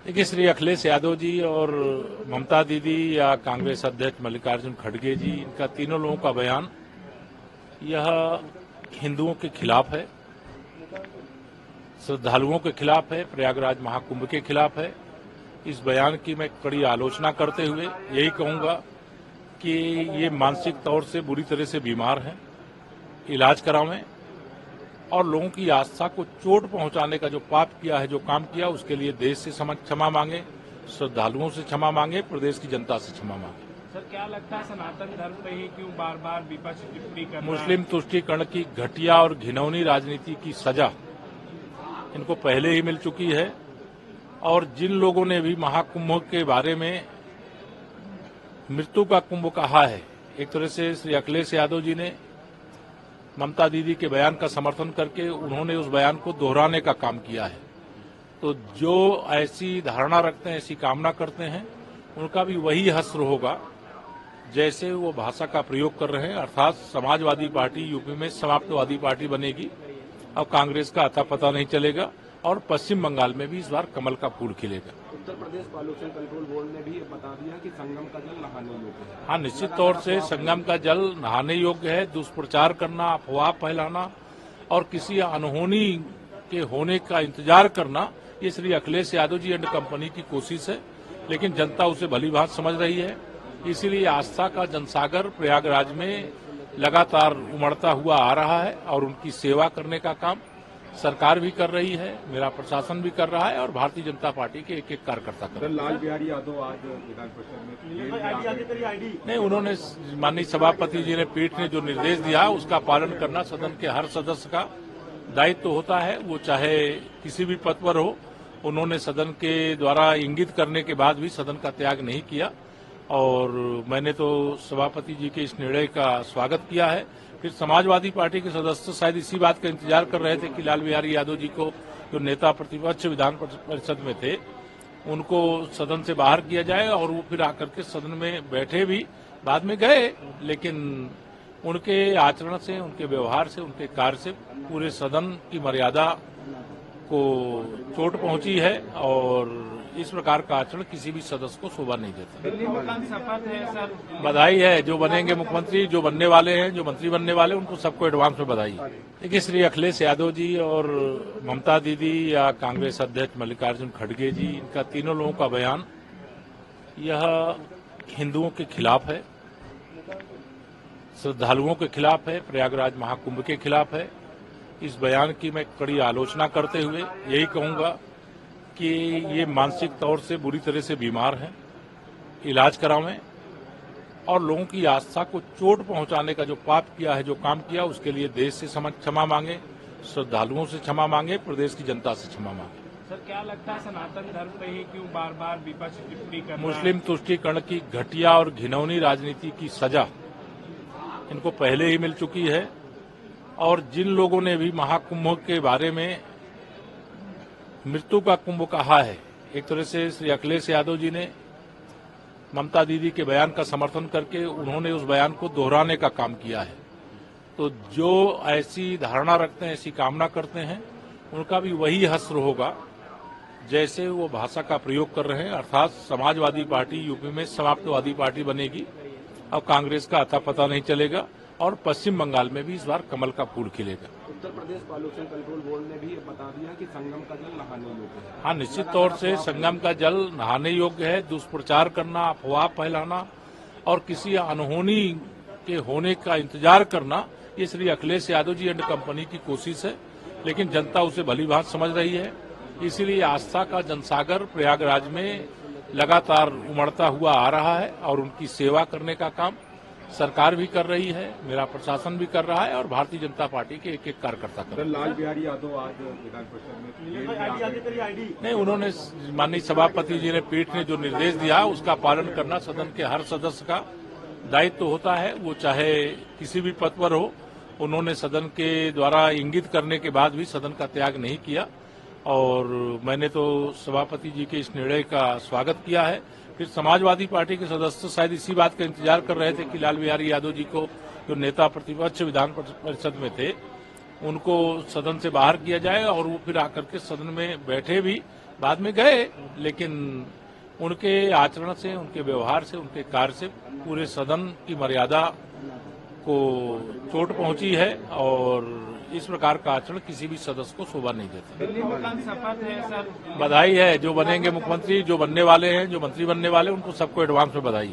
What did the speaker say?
देखिए, श्री अखिलेश यादव जी और ममता दीदी या कांग्रेस अध्यक्ष मल्लिकार्जुन खड़गे जी, इनका तीनों लोगों का बयान यह हिंदुओं के खिलाफ है, श्रद्धालुओं के खिलाफ है, प्रयागराज महाकुंभ के खिलाफ है। इस बयान की मैं कड़ी आलोचना करते हुए यही कहूंगा कि ये मानसिक तौर से बुरी तरह से बीमार हैं, इलाज करावें और लोगों की आस्था को चोट पहुंचाने का जो पाप किया है, जो काम किया, उसके लिए देश से क्षमा मांगे, श्रद्धालुओं से क्षमा मांगे, प्रदेश की जनता से क्षमा मांगे। सर, क्या लगता है सनातन धर्म पे ही क्यों बार बार विपक्ष टिप्पणी कर रहा है? मुस्लिम तुष्टीकरण की घटिया और घिनौनी राजनीति की सजा इनको पहले ही मिल चुकी है और जिन लोगों ने भी महाकुंभ के बारे में मृत्यु का कुंभ कहा है, एक तरह से श्री अखिलेश यादव जी ने ममता दीदी के बयान का समर्थन करके उन्होंने उस बयान को दोहराने का काम किया है। तो जो ऐसी धारणा रखते हैं, ऐसी कामना करते हैं, उनका भी वही हश्र होगा जैसे वो भाषा का प्रयोग कर रहे हैं, अर्थात समाजवादी पार्टी यूपी में समाप्तवादी पार्टी बनेगी। अब कांग्रेस का अता पता नहीं चलेगा और पश्चिम बंगाल में भी इस बार कमल का फूल खिलेगा। Uttar Pradesh pollution control board ने भी बता दिया कि संगम का जल नहाने योग्य है। हाँ, निश्चित तौर से संगम का जल नहाने योग्य है। दुष्प्रचार करना, अफवाह फैलाना और किसी अनहोनी के होने का इंतजार करना, ये श्री अखिलेश यादव जी एंड कंपनी की कोशिश है, लेकिन जनता उसे भली भांत समझ रही है। इसीलिए आस्था का जनसागर प्रयागराज में लगातार उमड़ता हुआ आ रहा है और उनकी सेवा करने का काम सरकार भी कर रही है, मेरा प्रशासन भी कर रहा है और भारतीय जनता पार्टी के एक एक कार्यकर्ता कर रहे हैं। लाल बिहारी यादव आज विधान परिषद में नहीं, उन्होंने माननीय सभापति जी ने, पीठ ने जो निर्देश दिया उसका पालन करना सदन के हर सदस्य का दायित्व होता है, वो चाहे किसी भी पद पर हो। उन्होंने सदन के द्वारा इंगित करने के बाद भी सदन का त्याग नहीं किया और मैंने तो सभापति जी के इस निर्णय का स्वागत किया है। फिर समाजवादी पार्टी के सदस्य शायद इसी बात का इंतजार कर रहे थे कि लाल बिहारी यादव जी को, जो नेता प्रतिपक्ष विधान परिषद में थे, उनको सदन से बाहर किया जाए और वो फिर आकर के सदन में बैठे भी, बाद में गए, लेकिन उनके आचरण से, उनके व्यवहार से, उनके कार्य से पूरे सदन की मर्यादा को चोट पहुंची है और इस प्रकार का आचरण किसी भी सदस्य को शोभा नहीं देता। दिल्ली में शपथ है सर। बधाई है, जो बनेंगे मुख्यमंत्री, जो बनने वाले हैं, जो मंत्री बनने वाले, उनको सबको एडवांस में बधाई। देखिए, श्री अखिलेश यादव जी और ममता दीदी या कांग्रेस अध्यक्ष मल्लिकार्जुन खड़गे जी, इनका तीनों लोगों का बयान यह हिंदुओं के खिलाफ है, श्रद्धालुओं के खिलाफ है, प्रयागराज महाकुंभ के खिलाफ है। इस बयान की मैं कड़ी आलोचना करते हुए यही कहूंगा कि ये मानसिक तौर से बुरी तरह से बीमार हैं, इलाज करावें और लोगों की आस्था को चोट पहुंचाने का जो पाप किया है, जो काम किया, उसके लिए देश से क्षमा मांगे, श्रद्धालुओं से क्षमा मांगे, प्रदेश की जनता से क्षमा मांगे। सर, क्या लगता है सनातन धर्म पे ही क्यों बार बार विपक्ष टिप्पणी कर रहा है? मुस्लिम तुष्टीकरण की घटिया और घिनौनी राजनीति की सजा इनको पहले ही मिल चुकी है और जिन लोगों ने भी महाकुंभ के बारे में मृत्यु का कुंभ कहा है, एक तरह से श्री अखिलेश यादव जी ने ममता दीदी के बयान का समर्थन करके उन्होंने उस बयान को दोहराने का काम किया है। तो जो ऐसी धारणा रखते हैं, ऐसी कामना करते हैं, उनका भी वही हश्र होगा जैसे वो भाषा का प्रयोग कर रहे हैं, अर्थात समाजवादी पार्टी यूपी में समाप्तवादी पार्टी बनेगी। अब कांग्रेस का अता पता नहीं चलेगा और पश्चिम बंगाल में भी इस बार कमल का फूल खिलेगा। Uttar Pradesh pollution control board ने भी बता दिया कि संगम का जल नहाने योग्य है। हाँ, निश्चित तौर से संगम का जल नहाने योग्य है। दुष्प्रचार करना, अफवाह फैलाना और किसी अनहोनी के होने का इंतजार करना, ये श्री अखिलेश यादव जी एंड कंपनी की कोशिश है, लेकिन जनता उसे भली भांत समझ रही है। इसीलिए आस्था का जनसागर प्रयागराज में लगातार उमड़ता हुआ आ रहा है और उनकी सेवा करने का काम सरकार भी कर रही है, मेरा प्रशासन भी कर रहा है और भारतीय जनता पार्टी के एक एक कार्यकर्ता कर रहे हैं। लाल बिहारी यादव आज विधान परिषद में नहीं, उन्होंने माननीय सभापति जी ने, पीठ ने जो निर्देश दिया उसका पालन करना सदन के हर सदस्य का दायित्व होता है, वो चाहे किसी भी पद पर हो। उन्होंने सदन के द्वारा इंगित करने के बाद भी सदन का त्याग नहीं किया और मैंने तो सभापति जी के इस निर्णय का स्वागत किया है। फिर समाजवादी पार्टी के सदस्य शायद इसी बात का इंतजार कर रहे थे कि लाल बिहारी यादव जी को, जो नेता प्रतिपक्ष विधान परिषद में थे, उनको सदन से बाहर किया जाए और वो फिर आकर के सदन में बैठे भी, बाद में गए, लेकिन उनके आचरण से, उनके व्यवहार से, उनके कार्य से पूरे सदन की मर्यादा को चोट पहुंची है और इस प्रकार का आचरण किसी भी सदस्य को शोभा नहीं देता। दिल्ली में कल शपथ है सर। बधाई है, जो बनेंगे मुख्यमंत्री, जो बनने वाले हैं, जो मंत्री बनने वाले, उनको सबको एडवांस में बधाई।